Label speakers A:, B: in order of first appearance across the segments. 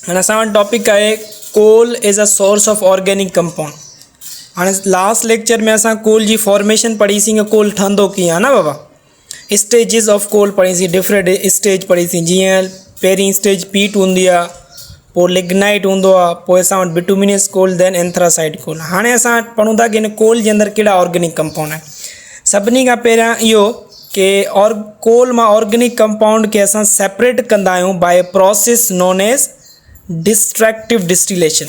A: हाणे असां वटि टॉपिक आहे coal is a source of organic compound. हाणे लास्ट लेक्चर में असां कोल जी फॉर्मेशन पढ़ीसीं कि कोल ठहंदो कीअं आहे न बाबा। स्टेजिस ऑफ कोल पढ़ीसीं, डिफरेंट स्टेज पढ़ीसीं। जीअं पहिरीं स्टेज पीट हूंदी आहे, पोइ लिग्नाइट हूंदो आहे, पोइ असां वटि बिटुमिनस कोल, देन एंथ्रासाइड कोल। हाणे असां पढ़ूं था कि हिन कोल जे अंदरि कहिड़ा ऑर्गेनिक कंपाउंड आहिनि। सभिनी खां पहिरियां इहो कि कोल मां ऑर्गेनिक कंपाउंड खे असां सेपरेट कंदा आहियूं by process known as destructive distillation.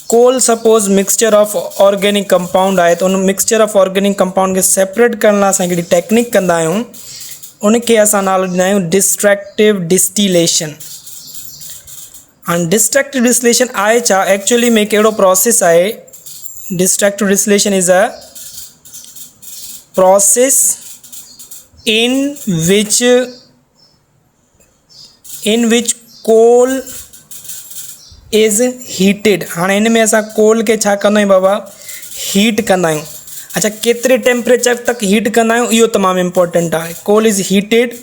A: Coal suppose mixture of organic compound आहे, तो उन मिक्सचर ऑफ ऑर्गेनिक कंपाउंड खे सेपरेट करण लाइ असां हिकिड़ी टेक्निक कंदा आहियूं, उनखे असां नालो ॾींदा आहियूं डिस्ट्रैक्टिव डिस्टिलेशन। हाणे डिस्ट्रैक्टिव डिस्टिलेशन आहे छा? एक्चुअली में कहिड़ो प्रोसेस आहे? Destructive distillation is a process in which coal is heated। हाणे हिन में असां कोल खे छा कंदा आहियूं बाबा? हीट कंदा आहियूं। अच्छा, केतिरे टेम्परेचर तक हीट कंदा आहियूं इहो तमामु इम्पोर्टेंट आहे। कोल इज़ हीटेड,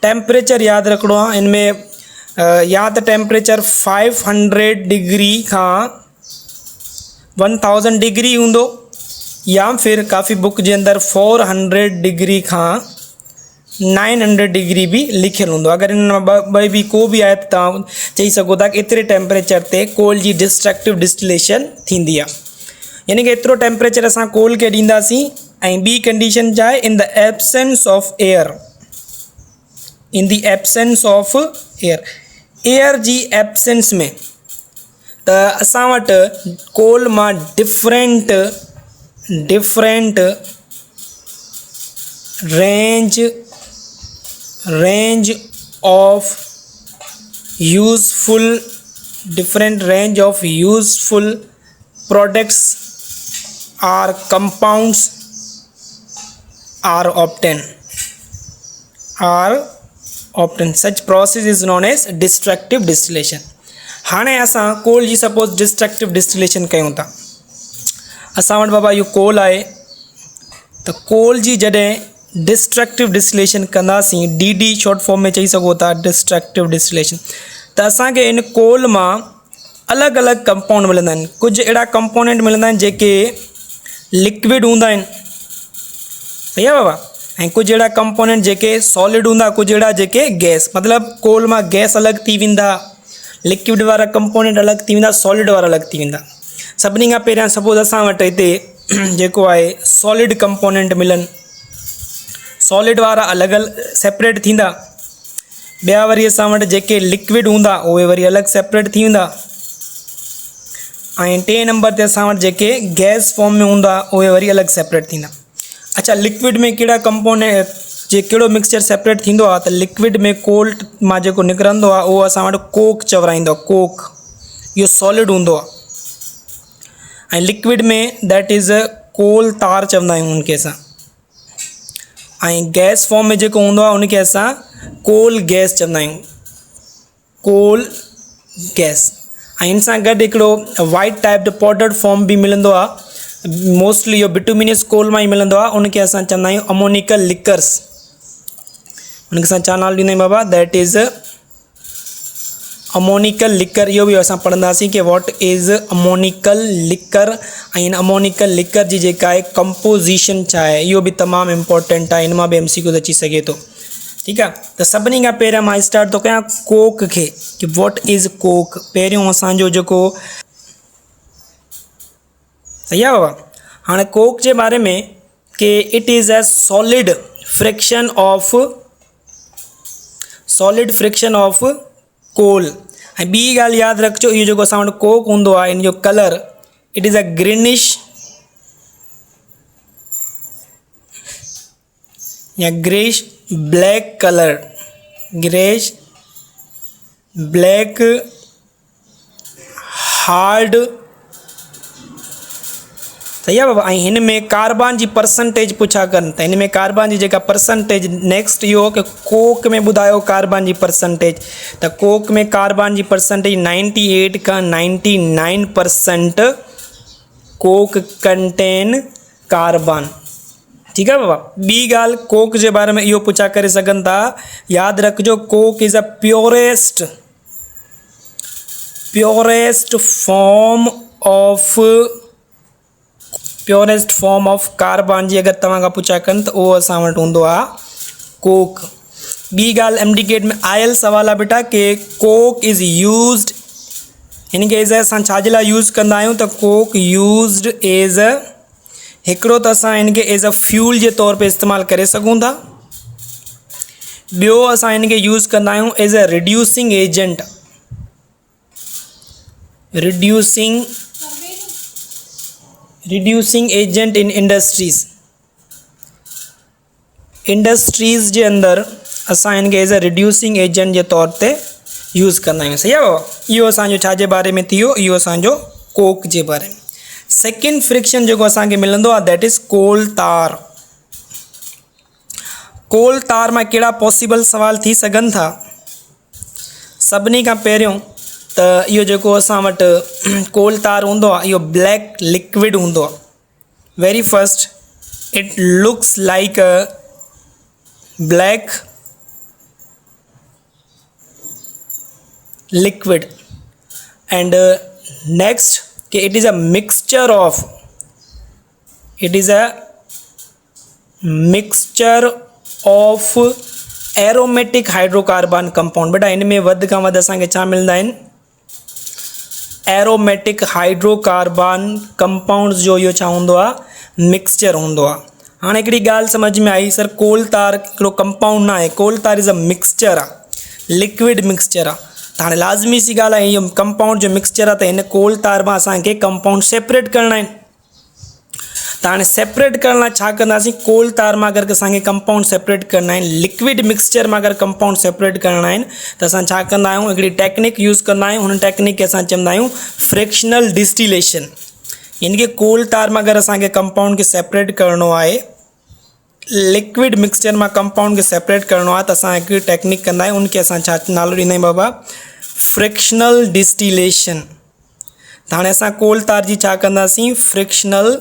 A: टेम्परेचर यादि रखिणो आहे। हिन में या त टेम्परेचर 500 डिग्री खां 1000 डिग्री हूंदो, या फिर काफ़ी बुक जे अंदरि 400 डिग्री खां 900 डिग्री भी लिखियलु हूंदो। अगरि इन मां बि को बि आहे त तव्हां चई सघो था कि एतिरे टेम्परेचर ते कोल जी डिस्ट्रक्टिव डिस्टिलेशन थींदी आहे, यानी कि एतिरो टेम्परेचर असां कोल खे ॾींदासीं। ऐं ॿी कंडीशन छा आहे? In the absence of air. In the absence of air, air जी एब्सेंस में त असां वटि कोल मां different range of useful products or compounds are obtained। Such process is known as destructive distillation। हाणे असां कोल जी सपोज डिस्ट्रक्टिव डिस्टिलेशन कयूं था। असां वटि बाबा इहो कोल आहे, त कोल जी जॾहिं डिस्ट्रक्टिव डिस्टिलेशन कंदासीं, DD शॉर्ट फॉर्म में चई सघो था, डिस्ट्रक्टिव डिस्टिलेशन, त असांखे इन कोल मां अलॻि अलॻि कंपाउंड मिलंदा आहिनि। कुझु अहिड़ा कंपोनेंट मिलंदा आहिनि जेके लिक्विड हूंदा आहिनि, सही आहे बाबा, ऐं कुझु अहिड़ा कंपोनेंट जेके सॉलिड हूंदा, कुझु अहिड़ा जेके गैस, मतिलबु कोल मां गैस अलॻि थी वेंदा, लिक्विड वारा कंपोनेंट अलॻि थी वेंदा, सॉलिड वारा अलॻि थी वेंदा। सभिनी खां पहिरियां सपोज असां वटि हिते जेको आहे सॉलिड कंपोनेंट मिलनि, सॉलिड वारा अलॻि अलॻि सेपरेट थींदा। ॿिया वरी असां वटि जेके लिक्विड हूंदा उहे वरी अलॻि सेपरेट थी वेंदा। ऐं टे नंबर ते असां वटि जेके गैस फॉर्म में हूंदा उहे वरी अलॻि सेपरेट थींदा। अच्छा, लिक्विड में कहिड़ा कंपोनेंट जे कहिड़ो मिक्सचर सेपरेट थींदो आहे? त लिक्विड में कोल मां जेको निकिरंदो आहे उहो असां वटि कोक चवराईंदो आहे। कोक इहो सॉलिड हूंदो आहे, ऐं लिक्विड में दैट इज़ कोल तार चवंदा आहियूं उनखे असां। ऐं गैस फॉर्म में जेको हूंदो आहे उनखे असां कोल गैस चवंदा आहियूं, कोल गैस। ऐं इन सां गॾु हिकिड़ो वाइट टाइप जो पाउडर्ड फॉर्म बि मिलंदो आहे, मोस्टली इहो बिटुमिनस कोल मां ई मिलंदो आहे, उनखे असां चवंदा आहियूं अमोनिकल लिकर्स। उनखे असां छा नालो ॾींदा आहियूं बाबा? That is ammoniacal liquor. इहो बि असां पढ़ंदासीं कि वॉट इज़ अमोनिकल लिकर, ऐं इन अमोनिकल लिकर जी जेका आहे कंपोजिशन छा आहे, इहो बि तमामु इम्पोर्टेंट आहे। इन मां बि MCQ अची सघे थो, ठीकु आहे। त सभिनी खां पहिरियां मां स्टार्ट थो कयां कोक खे, कि वॉट इज़ कोक। पहिरियों असांजो जेको सही आहे बाबा। हाणे कोक जे बारे में कि it is a solid fraction of coal. ऐं ॿी ॻाल्हि यादि रखिजो, इहो जेको असां वटि कोक हूंदो आहे, इन जो colour it is a greenish या greyish black colour, greyish black hard, सही आहे बाबा। ऐं हिन में कार्बन जी परसेंटेज पुछा कनि, त हिन में कार्बन जी जेका परसेंटेज, नेक्स्ट इहो कि कोक में ॿुधायो कार्बन जी परसेंटेज, त कोक में कार्बन जी परसेंटेज 98 खां 99% कोक कंटेन कार्बन, ठीकु आहे बाबा। ॿी ॻाल्हि कोक जे बारे में इहो पुछा करे सघनि था, यादि रखिजो coke is a purest purest form of carbon जी अगर तव्हां खां पुछा कनि त उहो असां वटि हूंदो आहे कोक। ॿी ॻाल्हि एमडीकेट में आयल सवाल आहे बेटा कि कोक इज़ यूज़ड, हिन खे एज़ असां छाजे लाइ यूज़ कंदा आहियूं त कोक यूज़ड एज़ अ, हिकिड़ो त असां हिन खे एज़ अ फ्यूल जे तौर पे इस्तेमालु करे सघूं था, ॿियो असां हिन खे यूज़ कंदा आहियूं as a reducing agent in industries जे अंदरि असां हिन खे एज़ अ रिड्यूसिंग एजेंट जे तौर ते यूज़ कंदा आहियूं। सही आहे बाबा, इहो असांजो छाजे बारे में थी वियो, इहो असांजो कोक जे बारे में। सेकेंड फ्रिक्शन जेको असांखे मिलंदो आहे that is coal tar. Coal तार मां कहिड़ा पॉसिबल सवाल थी सघनि था? सभिनी खां पहिरियों त इहो जेको असां वटि कोल तार हूंदो आहे इहो ब्लैक लिक्विड हूंदो आहे। Very first it looks like a black liquid and next it is a mixture of aromatic hydrocarbon compound। बेटा इनमें वध खां वध असांखे छा मिलंदा आहिनि? एरोमेटिक हाइड्रोकार्बन कंपाउंड्स जो इहो छा हूंदो आहे? मिक्सचर हूंदो आहे। हाणे हिकिड़ी ॻाल्हि सम्झ में आई सर, कोल तार हिकिड़ो कंपाउंड न आहे, कोल तार इज़ अ मिक्सचर आहे, लिक्विड मिक्सचर आहे। त हाणे लाज़मी सी ॻाल्हि आहे इहो कंपाउंड जो मिक्सचर आहे त हिन कोल तार मां असांखे कंपाउंड सेपरेट करणा आहिनि। त हाणे सेपरेट करण लाइ छा कंदासीं? कोल तार मां अगरि असांखे कंपाउंड सेपरेट करणा आहिनि, लिक्विड मिक्सचर मां अगरि कंपाउंड सेपरेट करणा आहिनि त असां छा कंदा आहियूं? हिकिड़ी टेक्निक यूज़ कंदा आहियूं, हुन टेक्निक खे असां चवंदा आहियूं फ्रिक्शनल डिस्टिलेशन। यानी कि कोल तार मां अगरि असांखे कंपाउंड खे सेपरेट करणो आहे, लिक्विड मिक्सचर मां कंपाउंड खे सेपरेट करणो आहे त असां हिकिड़ी टेक्निक कंदा आहियूं, उनखे असां छा नालो ॾींदा आहियूं बाबा? Frictional distillation. त हाणे असां कोल तार जी छा कंदासीं? फ्रिक्शनल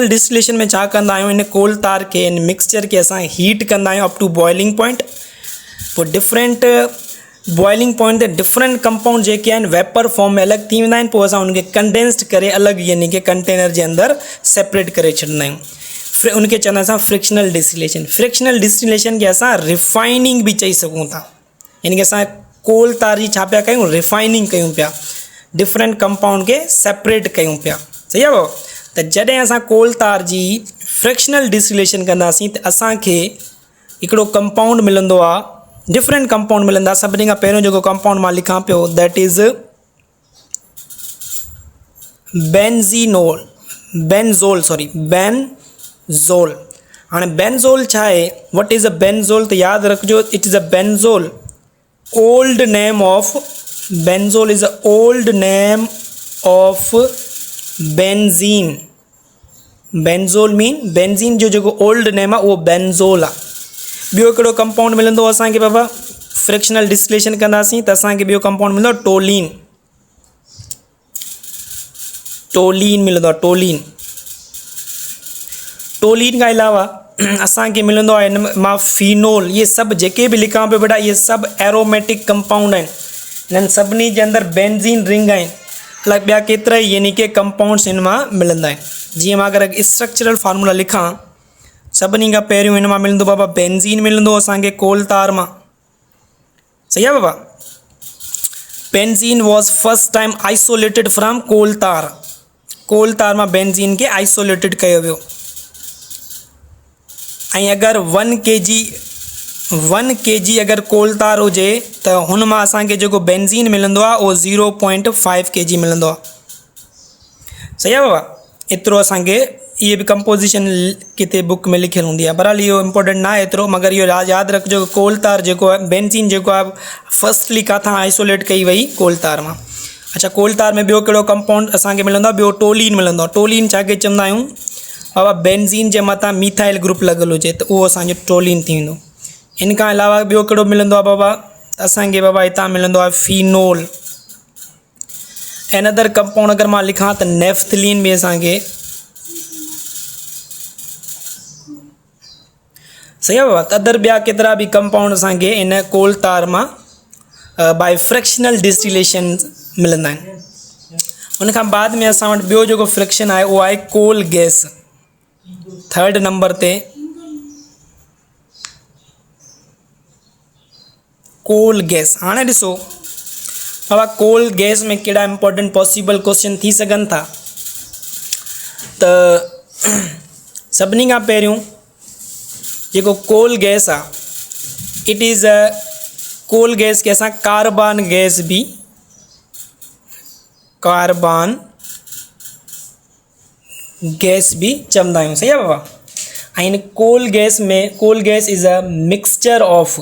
A: डिस्टिलेशन में छा कंदा आहियूं? इन कोल तार खे, इन मिक्सचर खे असां हीट कंदा आहियूं अप टू बॉइलिंग पॉइंट। पोइ डिफरेंट बॉइलिंग पॉइंट ते डिफरेंट कंपाउंड जेके आहिनि वेपर फॉर्म में अलॻि थी वेंदा आहिनि। पोइ असां उनखे कंडेंस्ड करे अलॻि यानी कि कंटेनर जे अंदरि सेपरेट करे छॾींदा आहियूं। उनखे चवंदा असां फ्रिक्शनल डिस्टिलेशन। फ्रिक्शनल डिस्टिलेशन खे असां रिफाइनिंग बि चई सघूं था। यानी कि असां कोल तार जी छा पिया कयूं? रिफाइनिंग कयूं पिया, डिफरेंट कंपाउंड खे सेपरेट कयूं पिया। सही आहे भाउ? त जॾहिं असां कोल तार जी फ्रिक्शनल डिस्टिलेशन कंदासीं त असांखे हिकिड़ो कंपाउंड मिलंदो आहे, डिफरेंट कंपाउंड मिलंदा। सभिनी खां पहिरियों जेको कंपाउंड मां लिखां पियो दैट इज़ बेंज़ोल। हाणे बेंज़ोल छा आहे? What is a benzol? त यादि रखिजो, it is a benzol old name of benzene. Benzol mean benzene जो जेको ओल्ड नेम आहे उहो बेंज़ोल आहे। ॿियो हिकिड़ो कंपाउंड मिलंदो असांखे बाबा, फ्रिक्शनल डिस्टिलेशन कंदासीं त असांखे ॿियो कंपाउंड मिलंदो टोलीन मिलंदो आहे। टोलीन खां अलावा असांखे मिलंदो आहे हिन मां फिनोल। इहे सभु जेके बि लिखां पियो बेटा, इहे सभु एरोमेटिक कंपाउंड आहिनि। हिननि सभिनी जे अंदरि बेंज़ीन रिंग आहिनि, अलॻि ॿिया केतिरा ई यानी कि कंपाउंड्स हिन मां मिलंदा आहिनि। जीअं मां अगरि स्ट्रक्चरल फार्मूला लिखां, सभिनी खां पहिरियों हिन मां मिलंदो बाबा बेंज़ीन मिलंदो असांखे कोल तार मां। सही आहे बाबा? Benzene was first time isolated from coal tar. Coal तार मां बेंज़ीन खे आइसोलेटेड कयो वियो। ऐं अगरि 1 kg अगरि कोल तार हुजे त हुन मां असांखे जेको बेंज़ीन मिलंदो आहे उहो 0.5 kg मिलंदो आहे। सही आहे बाबा? एतिरो असांखे इहे बि कंपोज़िशन किथे बुक में लिखियलु हूंदी आहे। बहरहाल इहो इम्पोर्टेंट न आहे एतिरो, मगर इहो यादि रखिजो कोल तार जेको आहे, बेंज़ीन जेको आहे फर्स्टली किथां आइसोलेट कई वई? कोल तार मां। अच्छा, कोल तार में ॿियो कहिड़ो कंपाउंड असांखे मिलंदो आहे? ॿियो टोलीन मिलंदो आहे। टोलीन छाखे चवंदा आहियूं बाबा? बेंज़ीन जे मथां मिथाइल ग्रुप लॻल हुजे त उहो असांजो टोलीन थी वेंदो। इन खां अलावा ॿियो कहिड़ो मिलंदो आहे बाबा? असांखे बाबा हितां मिलंदो आहे फिनोल। एनदर कंपाउंड अगरि मां लिखां त नेफ्थलीन बि असांखे। सही आहे बाबा? त अदर ॿिया केतिरा बि कंपाउंड असांखे इन कोल तार मां बाय फ्रैक्शनल डिस्टिलेशन मिलंदा आहिनि। उन खां बाद में असां वटि ॿियो जेको फ्रिक्शन आहे उहो आहे कोल गैस। थर्ड नंबर ते कोल गैस। हाणे ॾिसो बाबा कोल गैस में कहिड़ा इंपॉर्टेंट पॉसिबल क्वेश्चन थी सघनि था। त सभिनी खां पहिरियों जेको कोल गैस आहे it is a coal gas खे असां कार्बन गैस भी चवंदा आहियूं। सही आहे बाबा। ऐं हिन coal gas is a mixture of,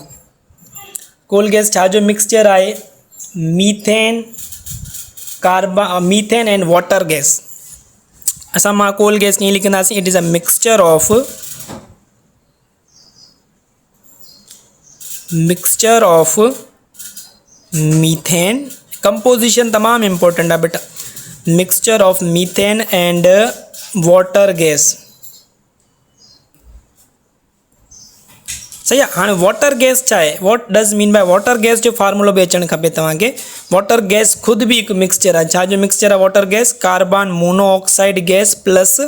A: coal gas छा जो मिक्सचर आहे, मीथेन एंड वाटर गैस। असां मां कोल गैस कीअं लिखंदासीं, it is a mixture of methane. Composition तमाम इम्पोर्टेंट है बेटा, mixture of methane and water gas. सही है। हाँ वाटर गैस छा है, what does mean by water gas जो फार्मूलो भी अचण खपे तव्हांखे। वाटर गैस खुद भी एक मिक्सचर है। छा जो मिक्सचर है water gas, carbon monoxide gas plus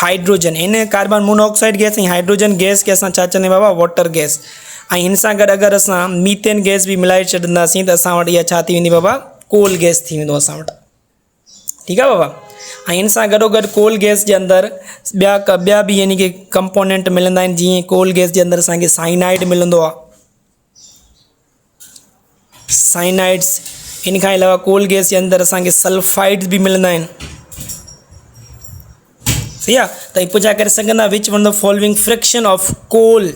A: hydrogen. इन कार्बन मोनोऑक्साइड गैस ऐं हाइड्रोजन गैस के असां छा चवंदा आहियूं बाबा, वाटर गैस। ऐं हिन सां गॾु अगरि असां मीथेन गैस भी मिलाए छॾींदासीं त असां वटि इहा छा थी वेंदी बाबा, कोल गैस थी वेंदो असां वटि। ठीकु आहे बाबा। ऐं हिन सां गॾोगॾु कोल गैस जे अंदरि ॿिया बि यानी कि कंपोनेंट मिलंदा आहिनि। जीअं कोल गैस जे अंदरि असांखे साइनाइड मिलंदो आहे, साइनाइड्स। इन खां अलावा कोल गैस जे अंदरि असांखे सल्फाइड्स भी मिलंदा आहिनि। सही आहे। त हीअ पुछा करे सघंदा which one the following fraction of coal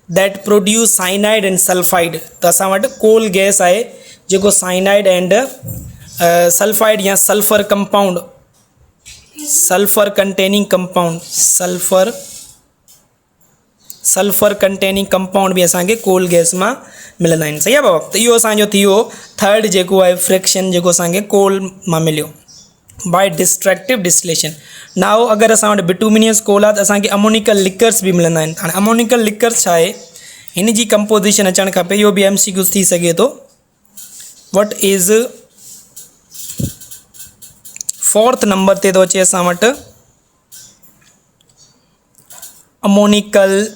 A: that produce cyanide and sulphide. त असां वटि कोल गैस आहे जेको साइनाइड एंड सल्फाइड या sulphur compound, sulphur containing compound भी असांखे कोल गैस मां मिलंदा आहिनि। सही आहे बाबा। त इहो असांजो थी वियो थर्ड जेको आहे फ्रिक्शन जेको असांखे कोल मां मिलियो बाय डिस्ट्रक्टिव डिस्टिलेशन। नाउ अगर असां वटि बिटूमिनियस कोल आहे त असांखे अमोनिकल लिकर्स भी मिलंदा आहिनि। हाणे अमोनिकल लिकर्स छा आहे, हिन जी कंपोजिशन अचणु खपे। इहो भी MCQ थी सघे थो। वट इज़ फोर्थ नंबर ते थो अचे असां वटि अमोनिकल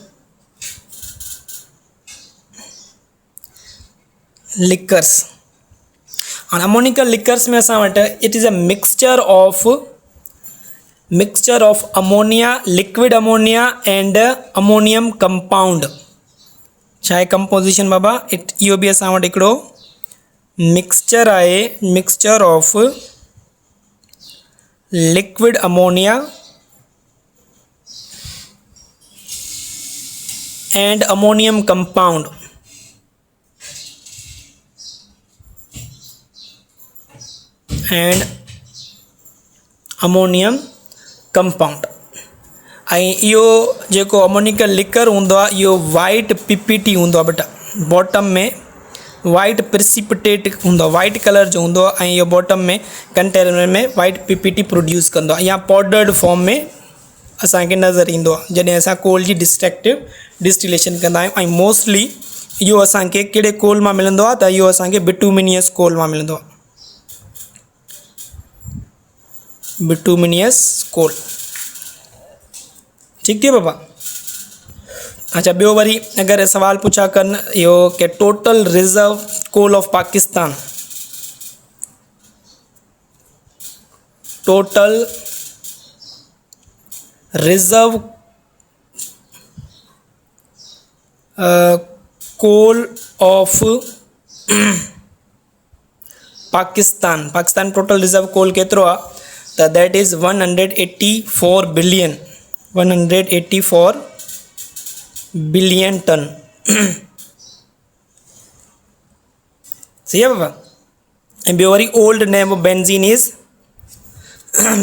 A: लिकर्स। और अमोनिकल लिकर्स में असां वटि it is a mixture of ammonia, liquid ammonia and ammonium compound. छा आहे कंपोजिशन बाबा, इहो भी असां वटि हिकिड़ो मिक्सचर आहे, mixture of liquid ammonia and ammonium compound. ऐं इहो जेको अमोनिकल लिकर हूंदो आहे इहो वाइट PPT हूंदो आहे बेटा। बॉटम में वाइट प्रिसिपिटेट हूंदो आहे, वाइट कलर जो हूंदो आहे। ऐं इहो बॉटम में कंटेनर में वाइट PPT प्रोड्यूस कंदो आहे या पाउडर्ड फॉर्म में असांखे नज़र ईंदो आहे जॾहिं असां कोल जी डिस्ट्रक्टिव डिस्टिलेशन कंदा आहियूं। ऐं मोस्टली इहो असांखे कहिड़े कोल मां मिलंदो आहे त इहो असांखे बिटूमिनियस कोल मां मिलंदो आहे, बिटूमिनियस कोल। ठीक थी बाबा। अच्छा ॿियो वरी अगरि सवाल पुछा कनि इहो कि total reserve coal of Pakistan, total reserve coal of Pakistan total reserve coal केतिरो आहे त दैट इज़ 184 बिलियन टन। सही है बाबा। ऐं ॿियो worry old name benzene is,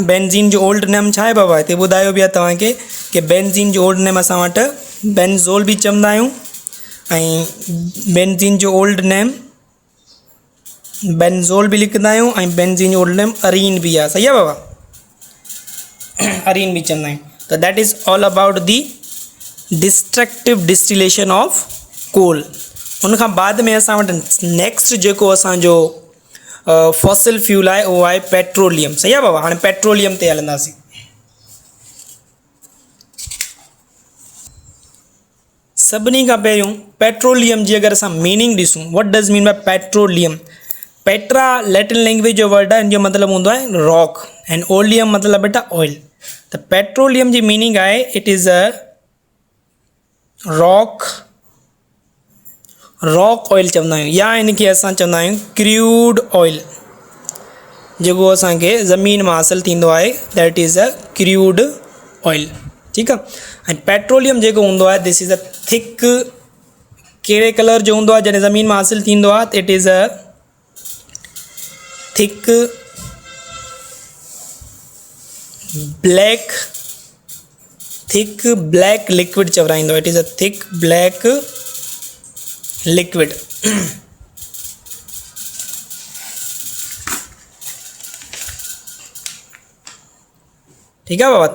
A: benzene जो ओल्ड नेम छा आहे बाबा, हिते ॿुधायो बि आहे तव्हांखे कि बेंजीन जो ओल्ड नेम असां वटि बेंज़ोल भी चवंदा आहियूं ऐं बेंजीन जो ओल्ड नेम बेंज़ोल भी लिखंदा आहियूं ऐं बेंजीन जो ओल्ड नेम अरीन भी आहे। सही आहे बाबा, अरीन भी चवंदा आहियूं। त that is all about the destructive distillation of coal. उनखां बाद में असां वटि नेक्स्ट जेको असांजो फॉसिल फ्यूल आहे उहो आहे पेट्रोलियम। सही आहे बाबा। हाणे पेट्रोलियम ते हलंदासीं। सभिनी खां पहिरियों पेट्रोलियम जी अगरि असां मीनिंग ॾिसूं, what does mean by petroleum. Petra Latin language जो वर्ड आहे, इन जो मतिलबु हूंदो आहे रॉक, एंड ओलियम मतिलबु बेटा ऑयल। त पेट्रोलियम जी मीनिंग आहे it is a rock oil चवंदा आहियूं, या इनखे असां चवंदा आहियूं क्रूड ऑयल, जेको असांखे ज़मीन मां हासिलु थींदो आहे, that is a crude oil. ठीकु आहे। ऐं पेट्रोलियम जेको हूंदो आहे दिस इज़ अ थिक, कहिड़े कलर जो हूंदो आहे जॾहिं ज़मीन मां हासिलु थींदो आहे त it is a thick black liquid चवराईंदो। It is a thick black liquid. ठीक है बाबा।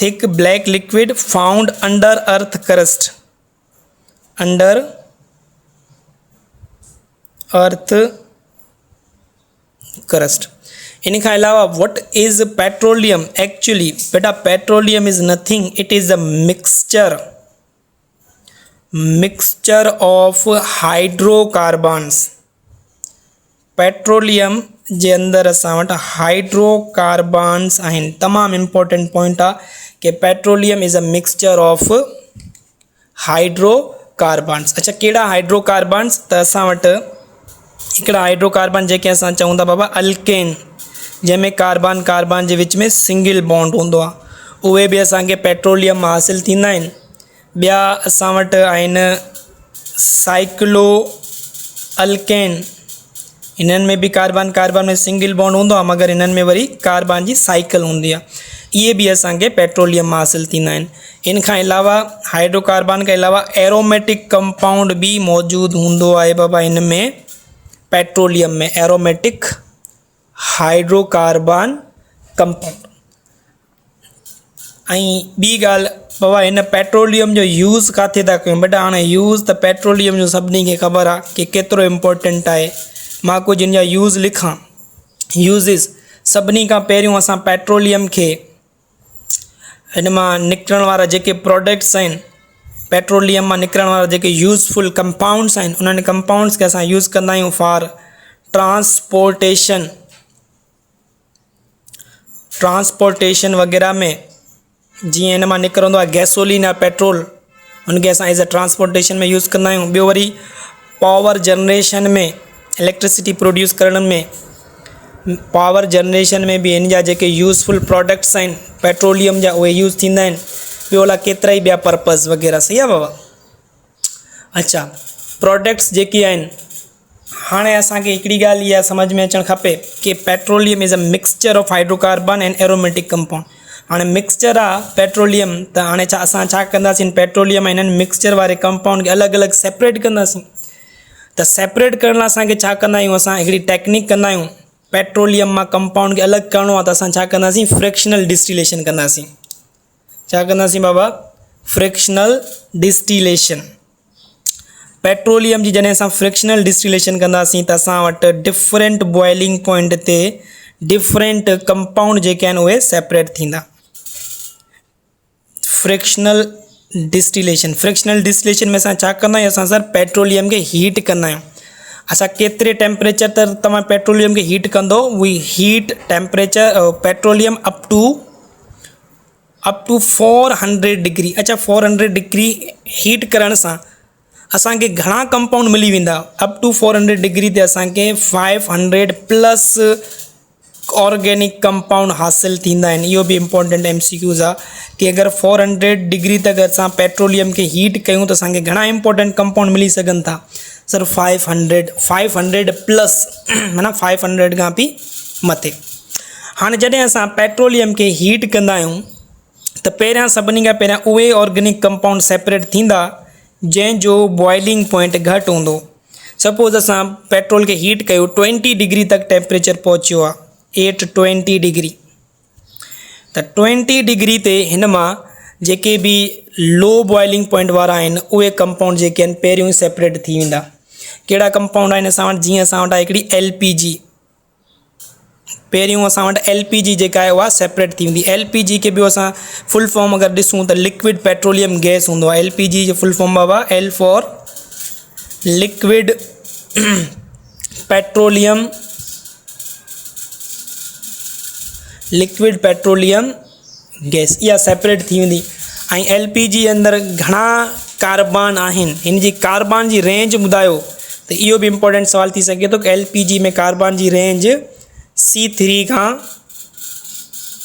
A: Thick black liquid found under earth crust, under earth crust. इन खां अलावा व्हाट इज पेट्रोलियम एक्चुअली, बेटा petroleum is nothing, it is a mixture of hydrocarbons. Petroleum जे अंदरि असां वटि हाइड्रोकार्बन्स आहिनि। तमामु इम्पोर्टेंट पॉइंट आहे कि petroleum is a mixture of hydrocarbons. अच्छा, कहिड़ा हाइड्रोकार्बन्स? त असां वटि हिकिड़ा हाइड्रोकार्बन जेके असां चऊं था बाबा अल्केन, जंहिंमें कार्बन जे विच में सिंगल बॉन्ड हूंदो आहे, उहे बि असांखे पेट्रोलियम मां हासिलु थींदा आहिनि। ॿिया असां वटि आहिनि साइक्लो अल्केन, इन्हनि में बि कार्बन में सिंगल बॉन्ड हूंदो आहे, मगर इन्हनि में वरी कार्बन जी साइकिल हूंदी आहे। इहे बि असांखे पेट्रोलियम मां हासिलु थींदा आहिनि। इन खां अलावा हाइड्रोकार्बन खां अलावा एरोमेटिक कंपाउंड बि मौजूदु हूंदो आहे बाबा हिन में, पेट्रोलियम में एरोमेटिक हाइड्रोकार्बन कंपाउंड। ऐं ॿी ॻाल्हि बाबा, हिन पेट्रोलियम जो यूज़ किथे था कयूं? बेटा हाणे यूज़ त पेट्रोलियम जो सभिनी खे ख़बर आहे कि केतिरो इम्पोर्टेंट आहे। मां कुझु जिन जा यूज़ लिखां, यूज़िस, सभिनी खां पहिरियों असां पेट्रोलियम खे हिन मां निकिरण वारा जेके प्रोडक्ट्स आहिनि, पेट्रोलियम मां निकिरण वारा जेके यूज़फुल कंपाउंड्स आहिनि, उन्हनि कंपाउंड्स खे असां यूज़ कंदा आहियूं फॉर ट्रांसपोर्टेशन वग़ैरह में। जीअं हिन मां निकिरंदो आहे गैसोलीन या पेट्रोल, उनखे असां एज़ अ ट्रांसपोर्टेशन में यूज़ कंदा आहियूं। ॿियो वरी पावर जनरेशन में, इलेक्ट्रिसिटी प्रोड्यूस करण में, पावर जनरेशन में बि हिन जा जेके यूज़फुल प्रोडक्ट्स आहिनि पेट्रोलियम जा, उहे यूज़ थींदा आहिनि। ॿियो अलाए केतिरा ई ॿिया पर्पज़ वग़ैरह। सही आहे बाबा। अच्छा, प्रोडक्ट्स जेके आहिनि, हाणे असांखे हिकिड़ी ॻाल्हि इहा सम्झ में अचणु खपे कि petroleum is a mixture of hydrocarbon and aromatic compound. हाणे मिक्सचर आहे पेट्रोलियम, त हाणे असां छा कंदासीं? पेट्रोलियम ऐं हिननि मिक्सचर वारे कंपाउंड खे अलॻि अलॻि सेपरेट कंदासीं। त सेपरेट करण लाइ असांखे छा कंदा आहियूं? असां हिकिड़ी टेक्निक कंदा आहियूं। पेट्रोलियम मां कंपाउंड खे अलॻि करिणो आहे त असां छा कंदासीं? फ्रैक्शनल डिस्टिलेशन कंदासीं। छा कंदासीं बाबा? Fractional distillation. पेट्रोलियम जी जॾहिं असां फ्रैक्शनल डिस्टिलेशन कंदासीं त असां वटि डिफरेंट बॉइलिंग पॉइंट ते डिफरेंट कंपाउंड जेके आहिनि उहे सेपरेट थींदा। फ्रैक्शनल डिस्टिलेशन में असां छा कंदा आहियूं? असां सर पेट्रोलियम खे हीट कंदा आहियूं। अच्छा, केतिरे टेम्परेचर ते तव्हां पेट्रोलियम खे हीट कंदो? We heat temperature petroleum up to 400 degree. अच्छा, 400 डिग्री हीट करण सां असांखे घणा कंपाउंड मिली वेंदा? अप टू 400 डिग्री ते असांखे 500 प्लस ऑर्गेनिक कंपाउंड हासिलु थींदा आहिनि। इहो बि इम्पोर्टेंट MCQs आहे कि अगरि 400 डिग्री ते अगरि असां पेट्रोलियम खे हीट कयूं त असांखे घणा इम्पोर्टेंट कंपाउंड मिली सघनि था? सर 500 प्लस, माना 500 खां बि मथे। हाणे जॾहिं असां पेट्रोलियम खे हीट कंदा आहियूं त पहिरियां सभिनी खां पहिरियां उहे ऑर्गेनिक कंपाउंड सेपरेट थींदा जंहिंजो बॉइलिंग पॉइंट घटि हूंदो। सपोज़ असां पेट्रोल खे हीट कयो, 20 डिग्री तक टेम्परेचर पहुचियो आहे, 820 डिग्री। त 20 डिग्री ते हिन मां जेके भी लो बॉइलिंग पॉइंट वारा आहिनि उहे कंपाउंड जेके आहिनि पहिरियों ई सेपरेट थी वेंदा। कहिड़ा कंपाउंड आहिनि असां वटि, जीअं असां वटि आहे हिकिड़ी LPG, पहिरियों असां वटि LPG जेका आहे उहा सेपरेट थी वेंदी। LPG खे ॿियो असां फुल फॉर्म अगरि ॾिसूं त लिक्विड पेट्रोलियम गैस हूंदो आहे। LPG जो full form Baba L for liquid petroleum gas, इहा सेपरेट थी वेंदी। ऐं LPG अंदरि घणा कार्बन आहिनि, हिन जी कार्बन जी रेंज ॿुधायो, त इहो बि इम्पोर्टेंट सवाल थी सघे थो कि LPG में कार्बन जी रेंज C3 खां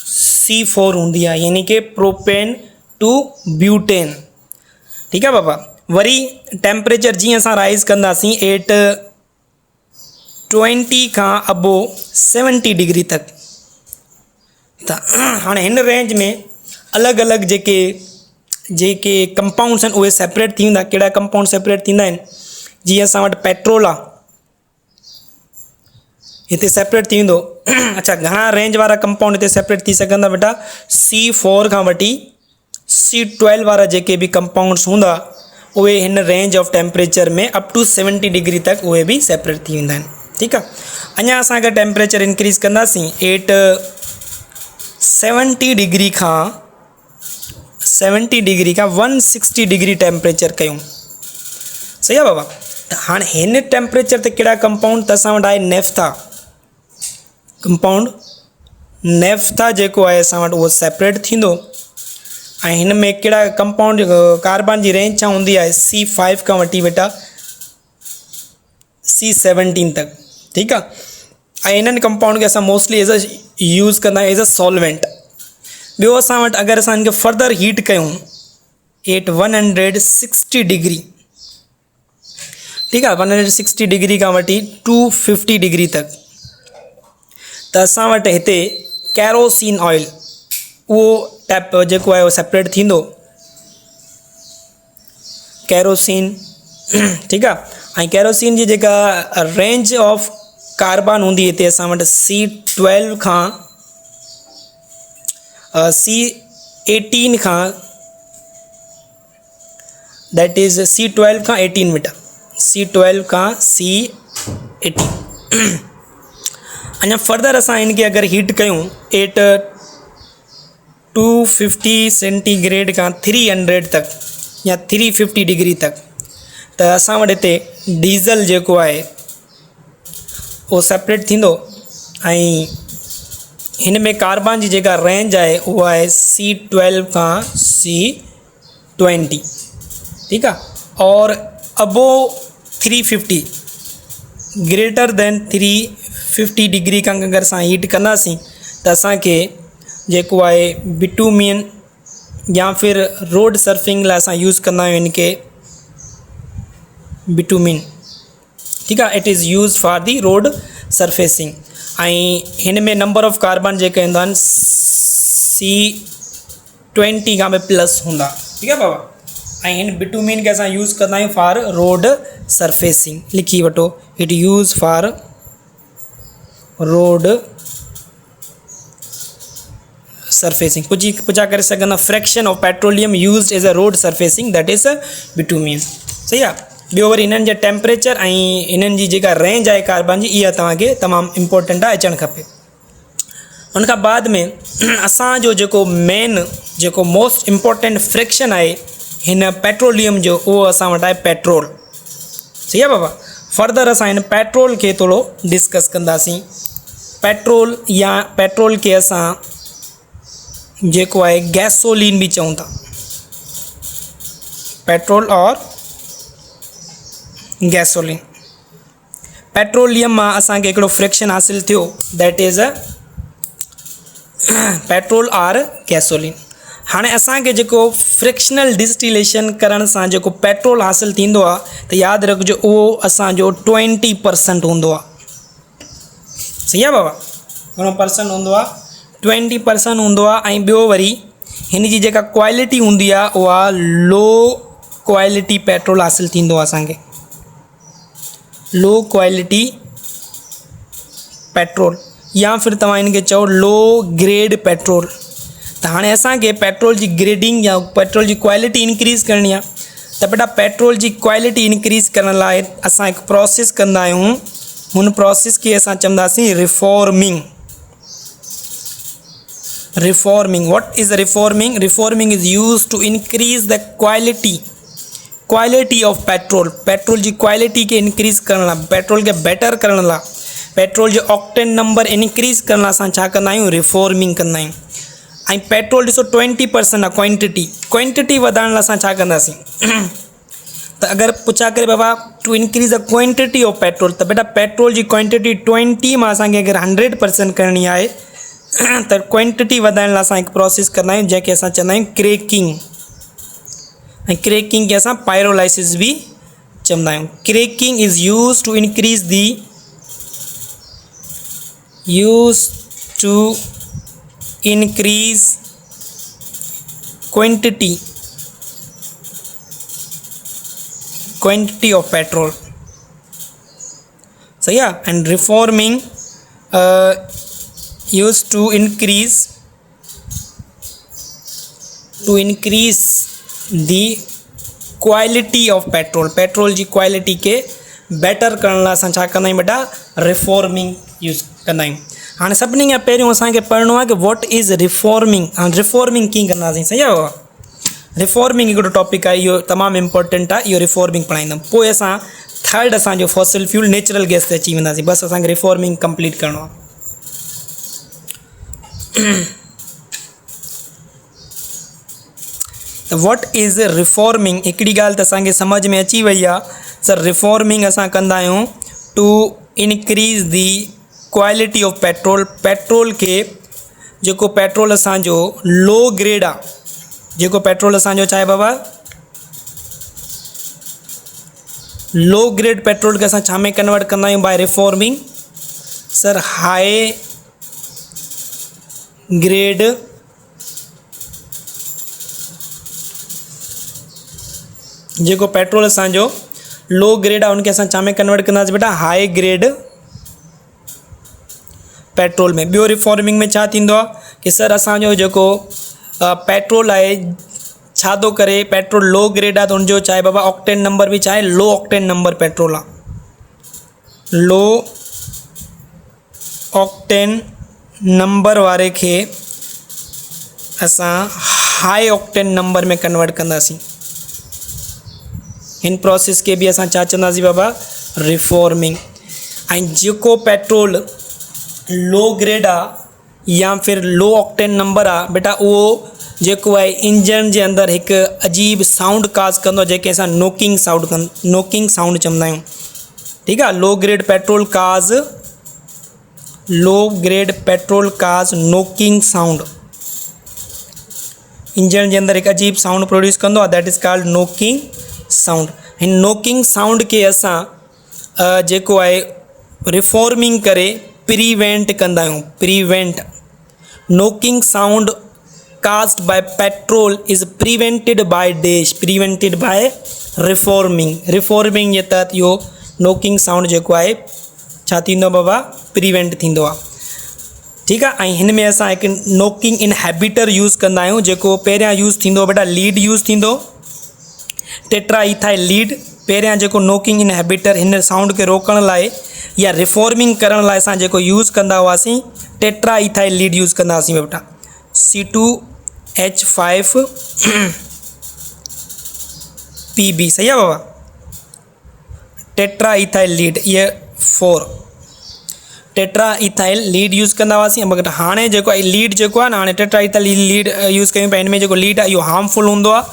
A: C4 हूंदी आहे, यानी कि प्रोपेन टू ब्यूटेन। ठीकु आहे बाबा। वरी टेम्परेचर जीअं असां राइज़ कंदासीं 820 खां अबो 70 डिग्री तक, त हाणे हिन रेंज में अलॻि अलॻि जेके कंपाउंड्स आहिनि उहे सेपरेट थी वेंदा। कहिड़ा कंपाउंड सेपरेट थींदा आहिनि, जीअं असां वटि पेट्रोल आहे, हिते सेपरेट थी वेंदो। अच्छा, घणा रेंज वारा कंपाउंड हिते सेपरेट थी सघंदा बेटा, C4 खां वठी C12 वारा जेके बि कंपाउंड्स हूंदा उहे हिन रेंज ऑफ टेम्परेचर में अप टू 70 डिग्री तक उहे बि सेपरेट थी वेंदा आहिनि। ठीकु आहे। अञा असां अगरि टेम्परेचर इंक्रीज़ कंदासीं 70 डिग्री खां 160 डिग्री टेम्परेचर कयूं, सही आहे बाबा। त हाणे हिन टेम्परेचर ते कहिड़ा कंपाउंड, त असां वटि आहे नेफ्था। कंपाउंड नेफ्था जेको आहे असां वटि उहो सेपरेट थींदो। ऐं हिन में कहिड़ा कंपाउंड, कार्बन जी रेंज छा हूंदी आहे, C5 खां वठी बेटा C17 तक। ठीकु आहे। ऐं हिननि कंपाउंड खे असां मोस्टली यूज़ कंदा आहियूं एज़ अ सॉल्वेंट। ॿियो असां वटि अगरि असां हिनखे फर्दर हीट कयूं 160 डिग्री, ठीकु आहे, 160 डिग्री खां वठी 250 डिग्री तक, त असां वटि हिते कैरोसिन ऑयल उहो जेको आहे उहो सेपरेट थींदो, कैरोसिन। ठीकु आहे। ऐं कैरोसिन जी जेका रेंज ऑफ कार्बन हूंदी हिते असां वटि C12 Khan C18 Khan, that is C12 खां 18 बेटा, C12 खां C18। अञा फर्दर असां इनके अगरि हीट कयूं 250 सेंटीग्रेड खां 300 तक या 350 डिग्री तक, त असां वटि हिते डीज़ल जेको आहे उहो सेपरेट थींदो। ऐं हिन में कार्बन जी जेका रेंज आहे उहा आहे C12 खां C20। ठीकु आहे। और अबो 350, ग्रेटर देन 350 डिग्री खां अगरि असां हीट कंदासीं त असांखे जेको आहे बिटूमिन या फिर रोड सर्फिंग लाइ असां यूज़ कंदा आहियूं इनके बिटूमिन। ठीकु आहे। It is use for the road surfacing. ऐं हिन में नंबर ऑफ कार्बन जेके हूंदा आहिनि C20 खां बि प्लस हूंदा। ठीकु आहे बाबा। ऐं हिन बिटूमिन खे असां यूज़ कंदा आहियूं फॉर रोड सरफेसिंग। लिखी वठो, it use for road surfacing. पुछा करे सघंदा, fraction of petroleum used as a road surfacing, that is bitumen. सही आहे। ॿियो वरी हिननि जे टेम्परेचर ऐं हिननि जी जेका रेंज आहे कार्बन जी, इहा तव्हांखे तमामु इम्पोर्टेंट आहे, अचणु खपे। उन खां बाद में असांजो जेको मेन जेको मोस्ट इम्पोर्टेंट फ्रैक्शन आहे हिन पेट्रोलियम जो, उहो असां वटि आहे पेट्रोल। सही आहे बाबा। फर्दर असां हिन पेट्रोल खे थोरो डिस्कस कंदासीं। पेट्रोल या पेट्रोल खे असां जेको आहे गैसोलीन बि चऊं था। पेट्रोल और गैसोलीन। पेट्रोलियम मां असांखे हिकिड़ो फ्रैक्शन हासिल थियो, दैट इज़ पेट्रोल और गैसोलीन। हाणे असांखे जेको फ्रैक्शनल डिस्टिलेशन करण सां जेको पेट्रोल हासिल थींदो आहे, त यादि रखिजो उहो असांजो 20% हूंदो आहे। सही आहे बाबा। घणो परसेंट हूंदो आहे? 20% हूंदो आहे। ऐं ॿियो वरी हिन जी जेका क्वालिटी हूंदी आहे उहा लो क्वालिटी पेट्रोल हासिल थींदो आहे असांखे। लो क्वालिटी पेट्रोल या फिर तव्हां इनखे चओ लो ग्रेड पेट्रोल। त हाणे असांखे पेट्रोल जी ग्रेडिंग या पेट्रोल जी क्वालिटी इंक्रीज़ करणी आहे। त बेटा पेट्रोल जी क्वालिटी इंक्रीज़ करण लाइ असां हिकु प्रोसेस कंदा आहियूं, हुन प्रोसेस खे असां चवंदासीं reforming. Reforming, what is reforming? Reforming is used to increase the quality of petrol. Petrol जी क्वालिटी खे इंक्रीज़ करण लाइ, पेट्रोल खे बेटर करण लाइ, पेट्रोल जो ऑक्टेन नंबर इंक्रीज़ करण लाइ असां छा कंदा आहियूं? रिफॉर्मिंग कंदा आहियूं। ऐं पेट्रोल ॾिसो 20% आहे क्वांटिटी वधाइण लाइ असां छा कंदासीं? त अगरि पुछा करे बाबा to increase the quantity of petrol, त बेटा पेट्रोल जी क्वांटिटी 20 मां असांखे अगरि 100% करणी आहे त क्वांटिटी वधाइण लाइ असां हिकु प्रोसेस कंदा आहियूं जंहिंखे असां चवंदा आहियूं क्रेकिंग। ऐं क्रेकिंग खे असां पायरोलाइसिस बि चवंदा आहियूं। Cracking is use to increase quantity of petrol, सही है। And reforming used to increase the quality of petrol। Petrol जी क्वालिटी के बेटर करण लाइ असां छा कंदा आहियूं बेटा? रिफॉर्मिंग यूज़ कंदा आहियूं। हाणे सभिनी खां पहिरियों असांखे पढ़णो आहे कि व्हाट इज़ रिफॉर्मिंग ऐं रिफॉर्मिंग कीअं कंदासीं, सही आहे। रिफॉर्मिंग हिकिड़ो टॉपिक आहे, इहो तमामु इम्पोर्टेंट आहे, इहो रिफॉर्मिंग पढ़ाईंदुमि। पोइ असां थर्ड असांजो फॉसिल फ्यूल नेचुरल गैस ते अची वेंदासीं। बसि असांखे रिफॉर्मिंग कंप्लीट करिणो आहे। त व्हाट इज़ रिफॉर्मिंग, हिकिड़ी ॻाल्हि त असांखे सम्झ में अची वई आहे। सर रिफॉर्मिंग असां कंदा आहियूं to increase the quality of petrol. Petrol खे जेको पेट्रोल असांजो लो ग्रेड आहे, जेको पेट्रोल असांजो छा आहे बाबा? लो ग्रेड पेट्रोल खे असां छा में कन्वर्ट कंदा आहियूं by reforming? Sir high grade जेको पेट्रोल असांजो लो ग्रेड आहे उनखे असां छा में कन्वर्ट कंदासीं बेटा? हाई ग्रेड पेट्रोल में। ॿियो रिफॉर्मिंग में छा थींदो आहे कि सर असांजो जेको पेट्रोल आहे छा थो करे? पेट्रोल लो ग्रेड आहे त उनजो छा आहे बाबा? ऑक्टेन नंबर बि छा आहे? लो ऑक्टेन नंबर पेट्रोल आहे। लो ऑक्टेन नंबर वारे खे असां हाई ऑक्टेन नंबर में कन्वर्ट कंदासीं। हिन प्रोसेस के भी असां छा चवंदासीं बाबा? रिफॉर्मिंग। ऐं जेको पेट्रोल लो ग्रेड आहे या फिर लो ऑक्टेन नंबर आहे बेटा, उहो जेको आहे इंजन जे अंदरि हिकु अजीब साउंड काज़ कंदो आहे, जंहिंखे असां नोकिंग साउंड चवंदा आहियूं। ठीकु आहे। Low grade petrol cause knocking sound. Engine जे अंदरि हिकु अजीब साउंड प्रोड्यूस कंदो आहे, that is called knocking sound. हिन नोकिंग साउंड खे असां जेको आहे रिफॉर्मिंग करे प्रिवेंट कंदा आहियूं। Prevent knocking sound caused by petrol is prevented by reforming जे तहत इहो नोकिंग साउंड जेको आहे छा थींदो बाबा? प्रिवेंट थींदो आहे। ठीकु आहे। ऐं हिन में असां हिकु नोकिंग इनहेबिटर यूज़ कंदा आहियूं, जेको पहिरियां यूज़ थींदो बेटा लीड यूज़ थींदो, टेट्राइथाइल लीड। पहिरियां जेको नोकिंग इनहेबिटर हिन साउंड खे रोकण लाइ या रिफॉर्मिंग करण लाइ असां जेको यूज़ कंदा हुआसीं, टेट्राइथाइल लीड यूज़ कंदा हुआसीं बेटा। C2H5 PB, सही आहे बाबा। टेट्राइथाइल लीड, ये 4 टेट्राइथाइल लीड यूज़ कंदा हुआसीं। मगर हाणे जेको आहे लीड जेको आहे न, हाणे टेट्राइथाइल लीड यूज़ कयूं पिया। हिन में जेको लीड आहे इहो हार्मफुल हूंदो आहे,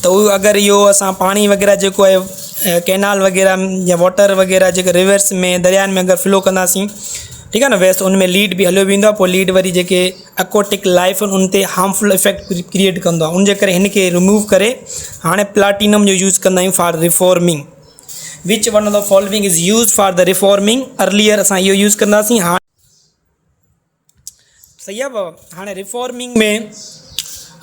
A: त उहो अगरि इहो असां पाणी वग़ैरह जेको आहे कैनाल वग़ैरह या वाटर वग़ैरह जेके रिवर्स में दरियानि में अगरि फ्लो कंदासीं, ठीकु आहे न, वेस्ट उन में लीड बि हलियो वेंदो आहे। पोइ लीड वरी जेके एक्वाटिक लाइफ आहिनि उन ते हार्मफुल इफेक्ट क्रिएट कंदो आहे। उनजे करे हिन खे रिमूव करे हाणे प्लाटिनम जो यूज़ कंदा आहियूं for reforming. Which one of the following is use for the reforming? Earlier असां इहो यूज़ कंदासीं, हाणे सही आहे बाबा। हाणे रिफॉर्मिंग में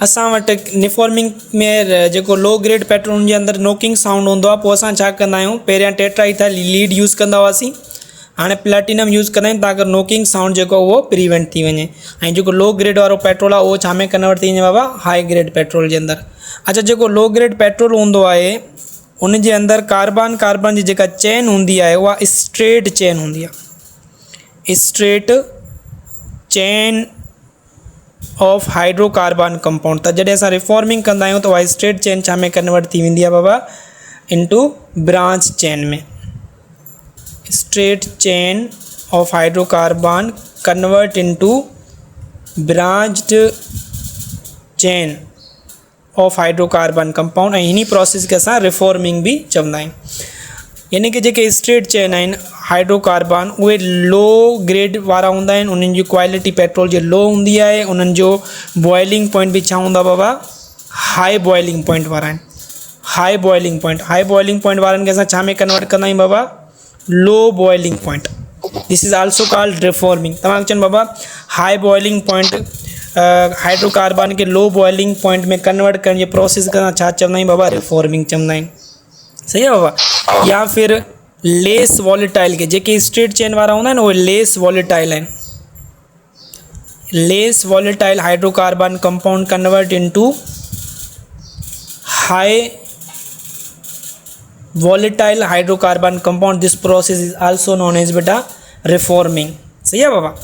A: असां वटि रिफॉर्मिंग में जेको लो ग्रेड पेट्रोल जे अंदरि नोकिंग साउंड हूंदो आहे, पोइ असां छा कंदा आहियूं? पहिरियां टेट्राइथाइल लीड यूज़ कंदा हुआसीं, हाणे प्लेटिनम यूज़ कंदा आहियूं ताकि नोकिंग साउंड जेको उहो प्रिवेंट थी वञे। ऐं जेको लो ग्रेड वारो पेट्रोल आहे उहो छा में कन्वर्ट थी वञे बाबा, हाई ग्रेड पेट्रोल जे अंदरि। अच्छा, जेको लो ग्रेड पेट्रोल हूंदो आहे उन जे अंदरि कार्बन जी जेका चेन हूंदी आहे उहा स्ट्रेट चेन हूंदी आहे, straight chain of hydrocarbon compound. त जॾहिं असां रिफॉर्मिंग कंदा आहियूं त उहा स्ट्रेट चेन छा में कन्वर्ट थी वेंदी आहे बाबा, इनटू ब्रांच चेन में। Straight chain of hydrocarbon convert into branched chain of hydrocarbon compound, ऐं हिन प्रोसेस खे असां रिफॉर्मिंग भी चवंदा आहियूं। यानी कि जेके स्ट्रेट चेन आहिनि हाइड्रोकार्बन उहे लो ग्रेड वारा हूंदा आहिनि, उन्हनि जी क्वालिटी पेट्रोल जी लो हूंदी आहे, उन्हनि जो बॉइलिंग पॉइंट भी छा हूंदा बाबा, हाई बॉइलिंग पॉइंट वारा आहिनि। हाई बॉइलिंग पॉइंट वारनि खे असां छा में कन्वर्ट कंदा आहियूं बाबा, low boiling point. This is also called reforming. तव्हां चवनि बाबा हाई बॉइलिंग पॉइंट हाइड्रोकार्बन के लो बॉइलिंग पॉइंट में कन्वर्ट करण जे प्रोसेस खे असां छा चवंदा आहियूं बाबा, रिफॉर्मिंग चवंदा आहियूं। सही है बाबा। या फिर लेस वॉलेटाइल के जेके स्ट्रेट चेन वारा हूंदा आहिनि उहे लेस वॉलेटाइल आहिनि। Less volatile hydrocarbon compound convert into high volatile hydrocarbon compound. This process is also known as बेटा रिफॉर्मिंग। सही है बाबा।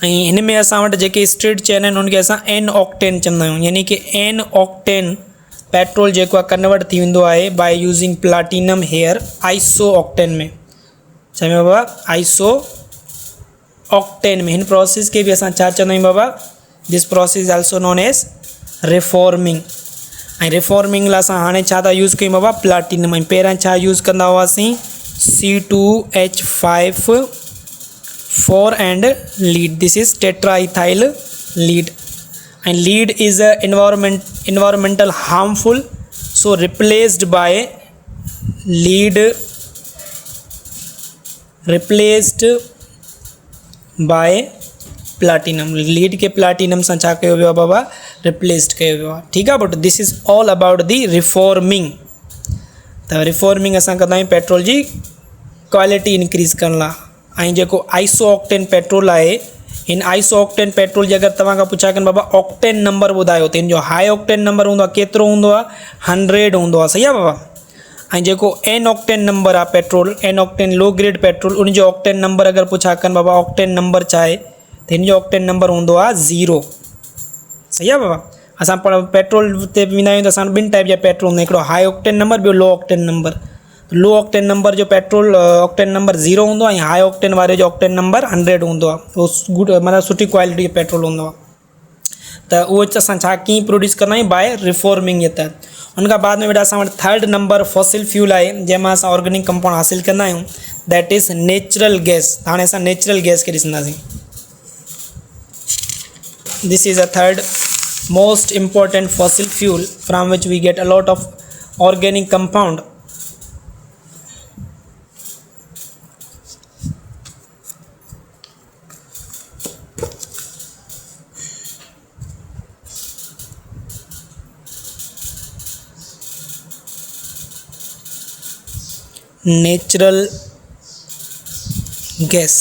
A: ऐं हिन में असां वटि जेके स्ट्रेट चेन आहिनि उनखे असां एन ऑक्टेन चवंदा आहियूं। यानी कि एन ऑक्टेन पेट्रोल जेको आहे कन्वर्ट थी वेंदो आहे by using platinum here isooctane में। छा में बाबा, आइसो ऑक्टेन में। हिन प्रोसेस के भी असां छा चवंदा आहियूं बाबा, this process is also known as reforming. ऐं रिफॉर्मिंग लाइ असां हाणे छा था यूज़ कयूं बाबा, प्लाटिनम। ऐं पहिरियां छा यूज़ कंदा हुआसीं, C2H5 and lead. This is tetraethyl lead. and lead is a environmental harmful, so replaced by platinum। Lead के प्लाटिनम सां छा कयो वियो आहे बाबा, रिप्लेस्ड कयो वियो आहे। ठीकु आहे but this is all about the reforming. त रिफॉर्मिंग असां कंदा आहियूं पेट्रोल जी क्वालिटी इंक्रीज़ करण लाइ। ऐं जेको आइसो ऑक्टेन पेट्रोल आहे, इन आइसो ऑक्टेन पेट्रोल जी अगरि तव्हां खां पुछा कनि बाबा ऑक्टेन नंबर ॿुधायो, त हिन जो हाई ऑक्टेन नंबर हूंदो आहे, केतिरो हूंदो आहे, 100 हूंदो आहे। सही आहे बाबा। ऐं जेको एन ऑक्टेन नंबर आहे petrol, n octane low grade petrol, उन जो ऑक्टेन नंबर अगरि पुछा कनि बाबा ऑक्टेन नंबर छा आहे, त हिन जो ऑक्टेन नंबर हूंदो आहे 0। सही आहे बाबा। असां पेट्रोल ते वेंदा आहियूं त असां ॿिनि टाइप जा पेट्रोल हूंदा आहिनि, हिकिड़ो हाई ऑक्टेन नंबर, ॿियो लो ऑक्टेन नंबर। लो ऑक्टेन नंबर जो पेट्रोल ऑक्टेन नंबर 0 हूंदो आहे, ऐं हाई ऑक्टेन वारे जो ऑक्टेन नंबर 100 हूंदो आहे। उहो गुड मतिलबु सुठी क्वालिटी जो पेट्रोल हूंदो आहे। त उहो असां छा कीअं प्रोड्यूस कंदा आहियूं, बाय रिफॉर्मिंग जे तहत। उनखां बाद में बेटा असां वटि थर्ड नंबर फॉसिल फ्यूल आहे जंहिंमां असां ऑर्गेनिक कंपाउंड हासिल कंदा आहियूं, दैट इज़ नेचुरल गैस। हाणे असां नेचुरल गैस खे ॾिसंदासीं। This is a third most important fossil fuel from which we get a lot of organic compound. Natural gas.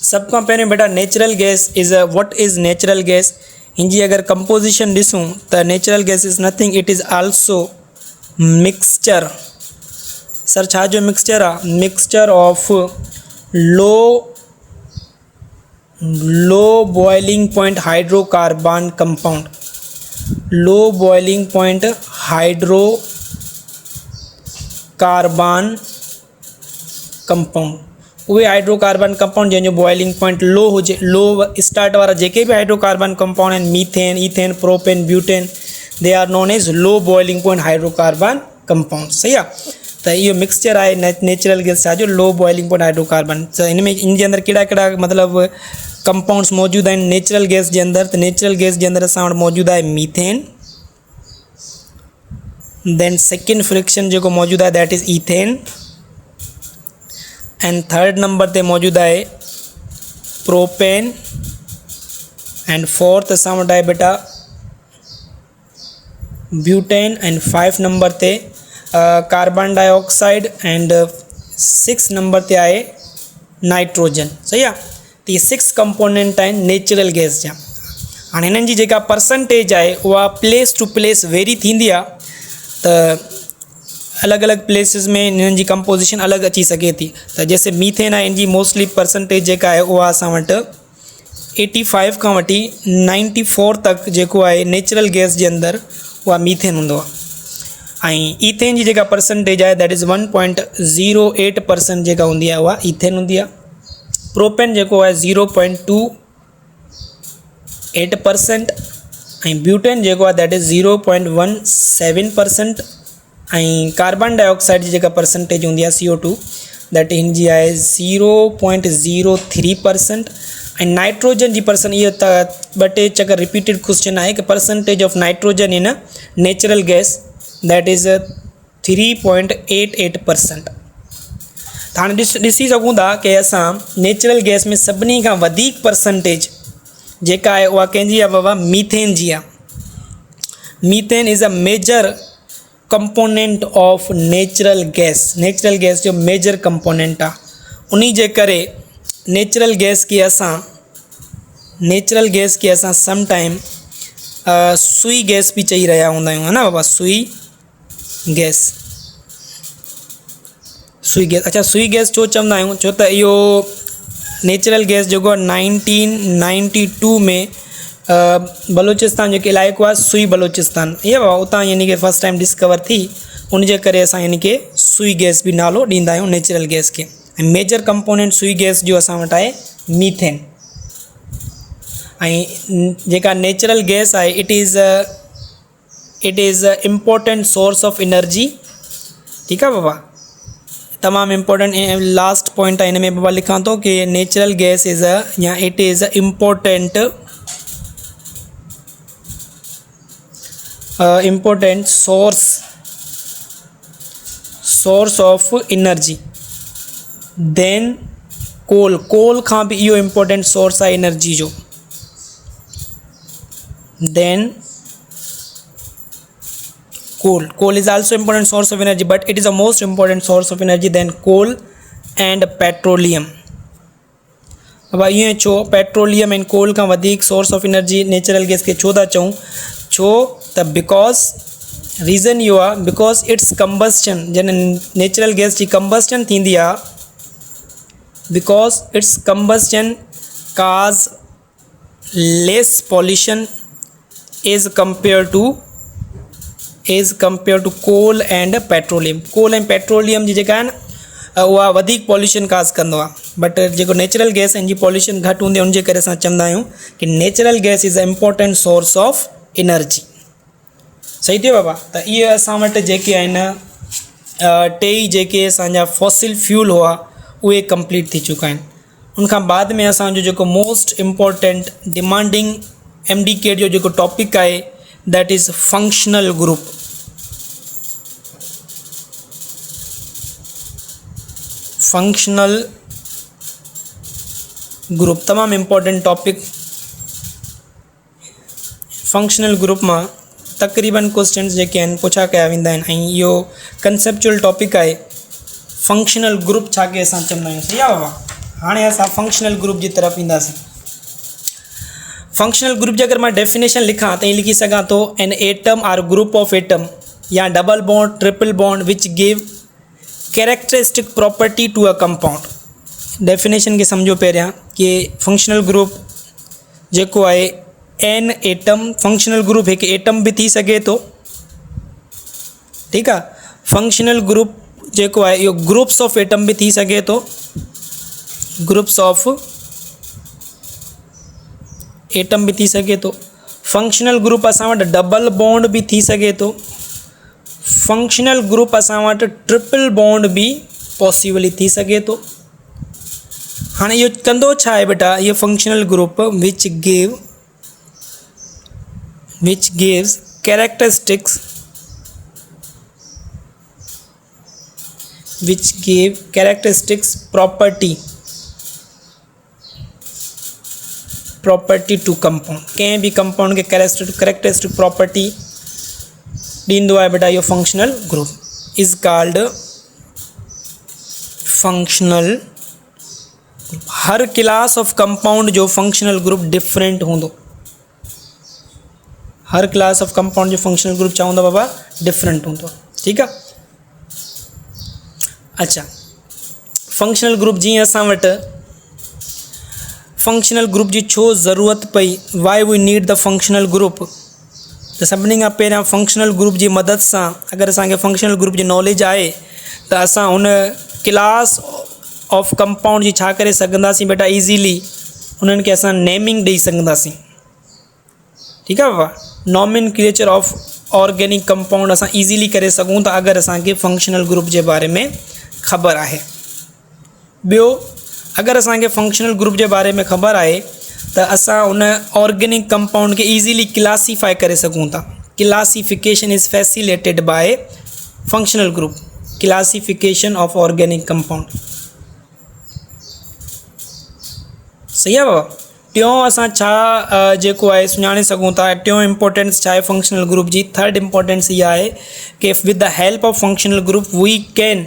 A: सब खां पहिरियों बेटा natural gas is what is natural gas. हिनजी अगर कंपोजिशन ॾिसूं त natural gas is nothing, it is also mixture. Sir छा जो मिक्सचर आहे, mixture of low boiling point hydrocarbon compound. Low boiling point hydrocarbon compound. उहे हाइड्रोकार्बन कंपाउंड जंहिंजो boiling point low हुजे, लो स्टार्ट वारा जेके भी हाइड्रोकार्बन कंपाउंड आहिनि, methane, ethane, propane, butane, they are known as low boiling point hydrocarbon compound. सही आहे। त इहो मिक्सचर आहे नेचुरल गैस जो लो बॉइलिंग पॉइंट हाइड्रोकार्बन। त इन जे अंदरि कहिड़ा कहिड़ा मतिलबु कंपाउंड्स मौजूदु आहिनि नेचुरल गैस जे अंदरि। त नेचुरल गैस जे अंदरि असां वटि मौजूदु आहे मीथेन, देन सेकेंड फ्रिक्शन जेको मौजूदु आहे that is ethane, and third number ते मौजूदु आहे प्रोपेन, एंड फोर्थ असां वटि आहे बेटा ब्यूटेन, एंड 5 नंबर ते कार्बन डाइऑक्साइड, एंड 6 नंबर ते आहे नाइट्रोजन। सही आहे। त ये 6 कंपोनेंट आहिनि नेचुरल गैस जा। हाणे हिननि जी जेका परसेंटेज आहे उहा प्लेस टू प्लेस वेरी थींदी आहे, त अलॻि अलॻि प्लेसिस में हिननि जी कंपोजिशन अलॻि अची सघे थी। त जैसे मीथेन आहे, हिन जी मोस्टली परसेंटेज जेका आहे उहा असां वटि 85 खां वठी 94 तक जेको आहे नेचुरल गैस जे अंदरि उहा मीथेन हूंदो आहे। ऐं ईथेन जी जेका परसेंटेज आहे दैट इज़ 1.08% जेका हूंदी आहे उहा ईथेन हूंदी आहे। प्रोपेन जेको आहे 0.28% ऐं ब्यूटेन जेको आहे दैट इज़ 0.17%। ऐं कार्बन डाइऑक्साइड जी जेका परसेंटेज हूंदी आहे CO2 दैट हिन जी आहे 0.03%। ऐं नाइट्रोजन जी परसेंट, इहो त ॿ टे चकर रिपीटेड क्वेश्चन आहे कि percentage of nitrogen in natural gas that is 3.88%। त हाणे ॾिसी सघूं था कि असां नेचुरल गैस में सभिनी खां वधीक परसेंटेज जेका आहे उहा कंहिंजी आहे बाबा, मीथेन जी आहे। Methane is a major component of natural gas. Natural gas जो मेजर कंपोनेंट आहे। उन्ही जे करे नेचुरल गैस खे असां सम टाइम सुई गैस भी चई रहिया हूंदा आहियूं, है ना बाबा, सुई गैस। अच्छा, सुई गैस छो चवंदा आहियूं? छो त इहो नेचुरल गैस जेको आहे 1992 में बलोचिस्तान जेके इलाइक़ो आहे सुई बलोचिस्तान, इहा बाबा उतां यानी कि फर्स्ट टाइम डिस्कवर थी। उन जे करे असां यानी कि सुई गैस भी नालो ॾींदा आहियूं नेचुरल गैस खे। ऐं मेजर कंपोनेंट सुई गैस जो असां वटि आहे मीथेन। ऐं जेका नेचुरल गैस आहे it is important source of energy. ठीकु आहे बाबा, तमामु इम्पोर्टेंट लास्ट पॉइंट आहे हिन में बाबा लिखां थो कि natural gas is it is important source of energy then coal खां भी इहो इम्पोर्टेंट सोर्स आहे एनर्जी जो। Then coal is also important source of energy, but it is the most important source of energy than coal and petroleum। अब ये छो petroleum and coal का वधिक source of energy natural gas के छो था चऊं? छो त बिकॉज रीज़न इहो आहे बिकॉज इट्स कंबस्टन, जॾहिं नेचुरल गैस जी कंबस्टन थींदी आहे, because it's combustion cause less pollution as compare to coal and petroleum. Coal and petroleum जी जेका आहे न उहा वधीक पॉल्यूशन काज़ कंदो आहे, बट जेको नेचुरल गैस आहिनि जी पॉल्यूशन घटि हूंदी आहे। उनजे करे असां चवंदा आहियूं कि natural gas is a important source of energy. सही थियो बाबा। त इहे असां वटि जेके आहिनि टेई जेके असांजा फॉसिल फ्यूल हुआ उहे कंप्लीट थी चुका आहिनि। उनखां बाद में असांजो जेको मोस्ट इम्पोर्टेंट डिमांडिंग MDK जो जेको टॉपिक आहे that is functional group. Functional group तमामु इम्पोर्टेंट टॉपिक। फंक्शनल ग्रुप में तकरीबन क्वेश्चन्स जेके आहिनि पुछा कया वेंदा आहिनि ऐं इहो कंसेप्चुअल टॉपिक आहे। फंक्शनल ग्रुप छा के असां चवंदा आहियूं? सही आहे बाबा। हाणे असां फंक्शनल ग्रुप जी तरफ़ ईंदासीं। फंक्शनल ग्रुप जी अगर मैं डेफिनेशन लिखा तो लिखी सघां तो an atom or group of atom या double bond triple bond which give characteristic property to a compound. Definition के समझो पहिरियां कि फंक्शनल ग्रुप जेको आहे एन एटम, फंक्शनल ग्रुप एक एटम भी थी सके तो, ठीक है। फंक्शनल ग्रुप जेको आहे इहो ग्रुप्स ऑफ एटम भी थी सके तो, ग्रुप्स ऑफ एटम भी थी सके तो। फंक्शनल ग्रुप असां वटि डबल बॉन्ड भी थी सके तो। फंक्शनल ग्रुप असां वटि ट्रिपल बॉन्ड भी पॉसिबल थी सके तो। हाँ ये कंदो छा है बेटा, ये functional group which gives characteristics property to compound. कंहिं भी कंपाउंड के कैरेक्टरिस्टिक प्रॉपर्टी ॾींदो आहे बेटा इहो functional group is called functional हर क्लास ऑफ कंपाउंड जो फंक्शनल ग्रुप डिफरेंट होंदो, हर क्लास ऑफ कंपाउंड जो फंक्शनल ग्रुप छा होंदो बाबा डिफरेंट होंदो। ठीक है। अच्छा, फंक्शनल ग्रुप जी असां वटि फंक्शनल ग्रुप जी छो ज़रूरत पई, why we need the functional group. त सभिनी खां पहिरियां फंक्शनल ग्रुप जी मदद सां अगरि असांखे फंक्शनल ग्रुप जी नॉलेज आहे त असां हुन क्लास ऑफ कंपाउंड जी छा करे सघंदासीं बेटा, ईज़ीली उन्हनि खे असां नेमिंग ॾेई सघंदासीं। ठीकु आहे बाबा, नॉमेनक्लेचर ऑफ ऑर्गेनिक कंपाउंड असां ईज़ीली करे सघूं था अगरि असांखे फंक्शनल ग्रुप जे बारे में ख़बर आहे। ॿियो, अगरि असांखे फंक्शनल ग्रुप जे बारे में ख़बर आहे त असां उन ऑर्गेनिक कंपाउंड खे ईज़ीली क्लासीफाई करे सघूं था। Classification is facilitated by functional group, classification of organic compound. सही आहे बाबा। टियों असां छा जेको आहे सुञाणे सघूं था, टियों इम्पोर्टेंस छा आहे फंक्शनल ग्रुप जी। थर्ड इम्पोर्टेंस इहा आहे कि with the help of functional group we can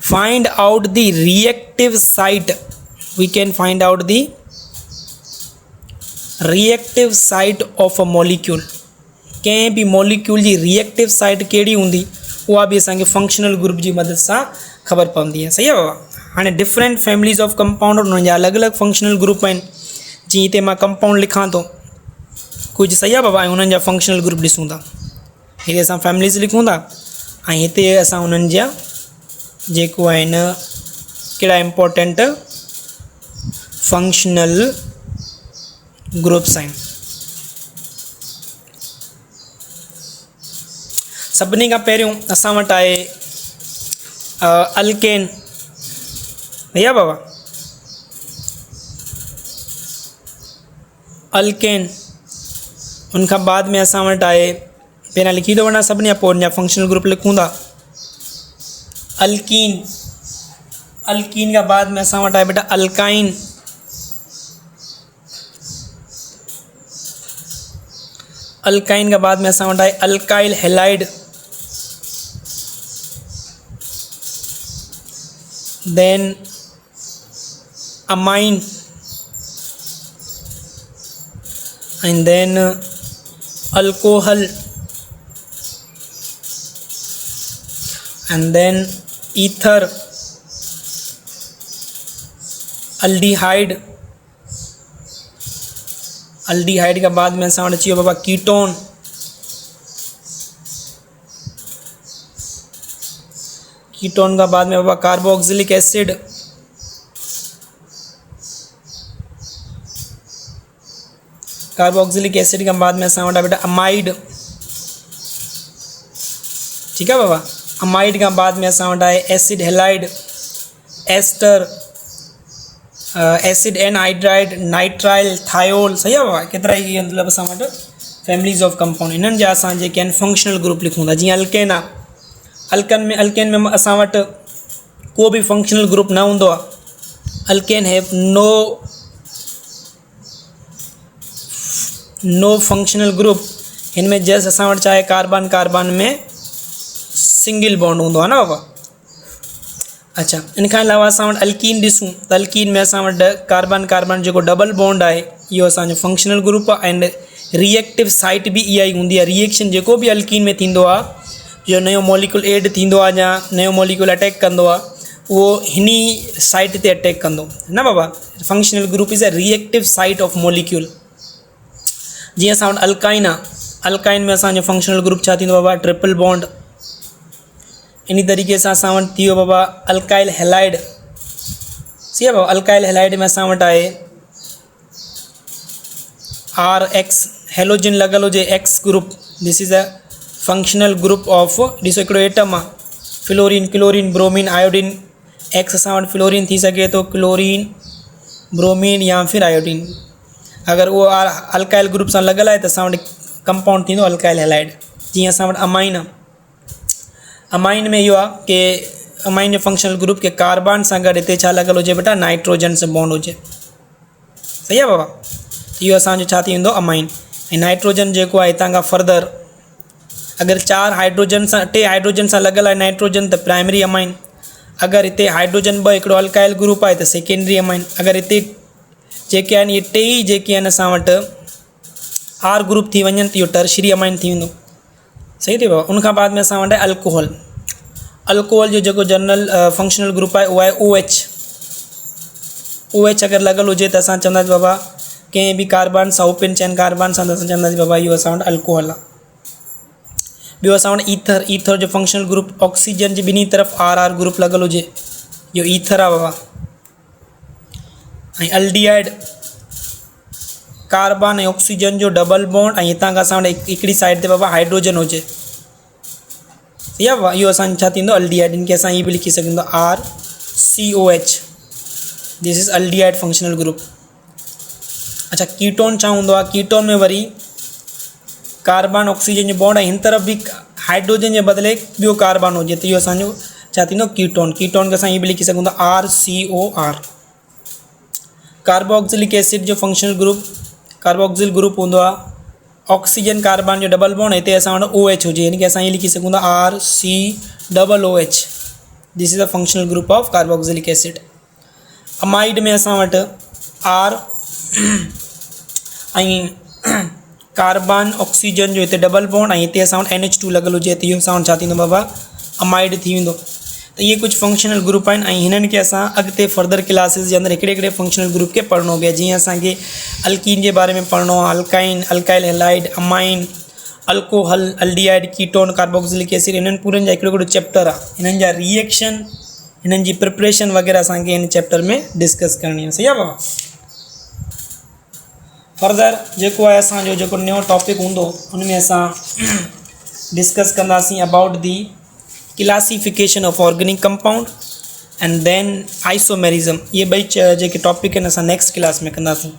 A: find out the reactive site, we can find out the reactive site of a molecule. कंहिं बि मॉलिक्यूल जी रिएक्टिव साइट कहिड़ी हूंदी उहा बि असांखे फंक्शनल ग्रुप जी मदद सां ख़बर पवंदी आहे। सही आहे बाबा। हाणे डिफरेंट फैमिलीज़ ऑफ कंपाउंड, उन्हनि जा अलॻि अलॻि फंक्शनल ग्रुप आहिनि। जीअं हिते मां कंपाउंड लिखां थो कुझु, सही आहे बाबा, ऐं उन्हनि जा फंक्शनल ग्रुप ॾिसूं था। हिते असां फैमिलीज़ लिखूं था ऐं हिते असां उन्हनि जा जेको आहिनि कहिड़ा इम्पोर्टेंट फंक्शनल ग्रुप्स आहिनि। सभिनी खां पहिरियों असां वटि आहे अल्केन। भैया बाबा, अल्केन। उनखां बाद में असां वटि आहे, पहिरियां लिखी थो वञा सभिनी, पोइ उनजा फंक्शनल ग्रुप लिखूं था। अल्कीन। अल्कीन खां बाद में असां वटि आहे बेटा अल्काइन। अल्काइन के बाद में असां वटि आहे alkyl halide. Then amine and then alcohol and then ether, aldehyde। Aldehyde के बाद में असां वटि अची वियो बाबा कीटोन। कीटोन का बाद में बाबा कार्बोक्सिलिक एसिड। कार्बोक्सिलिक एसिड के बाद में असां वटि बेटा अमाइड। ठीक है बाबा। अमाइड के बाद में असां वटि आहे acid halide, ester, acid anhydride, nitrile, thiol. सही आहे बाबा। केतिरा ई मतिलबु असां वटि फैमिलीज़ ऑफ कंपाउंड, इन्हनि जा असां जेके आहिनि फंक्शनल ग्रुप लिखूं था। जीअं अल्केन आहे, अल्केन में असां वटि को बि फंक्शनल ग्रुप न हूंदो आहे। Alkane have no functional group. हिन में जस्ट असां वटि चाहे कार्बन कार्बन में सिंगल बॉन्ड हूंदो आहे न बाबा। अच्छा, इन खां अलावा असां वटि अल्कीन ॾिसूं त अल्कीन में असां वटि कार्बन कार्बन जेको डबल बॉन्ड आहे इहो असांजो फंक्शनल ग्रुप आहे। एंड रिएक्टिव साइट बि इहा ई हूंदी आहे। रिएक्शन जेको बि अल्कीन में थींदो आहे, जो नयो मॉलिक्यूल एड थींदो आहे या नयो मॉलिक्यूल अटैक कंदो आहे, उहो हिन साइट ते अटैक कंदो न बाबा। Functional group is a reactive site of molecule. जीअं असां वटि अल्काइन आहे, अल्काइन में असांजो फंक्शनल ग्रुप छा थींदो बाबा, ट्रिपल बॉन्ड। इन तरीक़े सां असां वटि थी वियो बाबा अल्काइल हेलाइड। सही आहे बाबा। अल्काइल हेलाइड में असां वटि आहे RX, हेलोजन लॻल हुजे x group. This is a functional group of, ॾिसो हिकिड़ो एटम आहे fluorine, chlorine, bromine, iodine. X असां वटि फ्लोरीन थी सघे थो, क्लोरीन, ब्रोमीन या फिर आयोडीन। अगर वो अल्काइल ग्रुप सां लॻल आहे त असां वटि कंपाउंड थींदो अल्काइल हेलाइड। जीअं असां वटि अमाइन आहे, अमाइन में इहो आहे कि अमाइन जो फंक्शनल ग्रुप के कार्बन सां गॾु हिते छा लॻल हुजे बेटा, नाइट्रोजन सां बॉन्ड हुजे। सही आहे बाबा। इहो असांजो छा थी वेंदो अमाइन। ऐं नाइट्रोजन जेको आहे हितां खां फर्दर अगरि 4 हाइड्रोजन सां, 2 हाइड्रोजन सां लॻल आहे नाइट्रोजन त प्राइमरी अमाइन। अगरि हिते हाइड्रोजन 2 हिकिड़ो अल्काइल ग्रुप आहे त सेकेंडरी अमाइन। अगरि हिते जेके आहिनि इहे टे ई जेके आहिनि असां वटि आर ग्रुप थी वञनि त इहो टर्शरी अमाइन थी वेंदो। सही अथव। उनखां बाद में असां वटि आहे अल्कोहल। अल्कोहल जो जेको जनरल फंक्शनल ग्रुप आहे उहो आहे OH। OH अगरि लॻल हुजे त असां चवंदासीं बाबा कंहिं बि कार्बन सां ओपन चेन कार्बन सां त असां चवंदासीं बाबा इहो असां वटि अल्कोहल आहे। ॿियो असां वटि ईथर। ईथर जो फंक्शनल ग्रुप ऑक्सीजन जी ॿिन्ही तरफ़ RR ग्रुप लॻल हुजे, इहो ईथर आहे बाबा। ऐं अल्डिहाइड कार्बन ऐं ऑक्सीजन जो डबल बॉन्ड ऐं हितां खां असां वटि हिकिड़ी साइड ते बाबा हाइड्रोजन हुजे, सही आहे बाबा। इहो असांजो छा थींदो अल्डिहाइड। इनखे असां हीअ बि लिखी सघंदो RCOH। This is aldehyde functional group. अच्छा, कीटोन छा हूंदो आहे? कीटोन में वरी कार्बन ऑक्सीजन जो बॉन्ड ऐं हिन तरफ़ बि हाइड्रोजन जे बदिले ॿियो कार्बन हुजे त इहो असांजो छा थींदो कीटोन। कीटोन खे असां हीअ बि लिखी सघंदो RCOR। कार्बोक्सिलिक एसिड जो फंक्शनल ग्रुप कार्बोक्सिल ग्रुप हूंदो आहे ऑक्सीजन कार्बन जो डबल बॉन्ड, हिते असां वटि OH हुजे, यानी कि असां हीअ लिखी सघूं था RCOOH। This is the functional group of carboxylic acid. Amide में असां वटि R ऐं कार्बन ऑक्सीजन जो हिते डबल बॉन्ड ऐं हिते असां वटि NH2 लॻल हुजे त इहो असां वटि छा थींदो बाबा अमाइड थी वेंदो। त इहे कुझु फंक्शनल ग्रुप आहिनि ऐं हिननि खे असां अॻिते फर्दर क्लासिस जे अंदरि हिकिड़े हिकिड़े फंक्शनल ग्रुप खे पढ़णो बि आहे। जीअं असांखे अल्कीन जे बारे में पढ़णो आहे, alkyne, alkyl halide, amine, alcohol, aldehyde, ketone, carboxylic acid, इन्हनि पूरनि जा हिकिड़ो हिकिड़ो चैप्टर आहे। हिननि जा रिएक्शन, हिननि जी प्रिपरेशन वग़ैरह असांखे हिन चैप्टर में डिस्कस करणी आहे, सही आहे बाबा। फर्दर जेको आहे असांजो जेको नयो टॉपिक हूंदो हुन में असां डिस्कस कंदासीं about the classification of organic compound and then isomerism. ये ॿई जेके टॉपिक आहिनि असां नेक्स्ट क्लास में कंदासीं।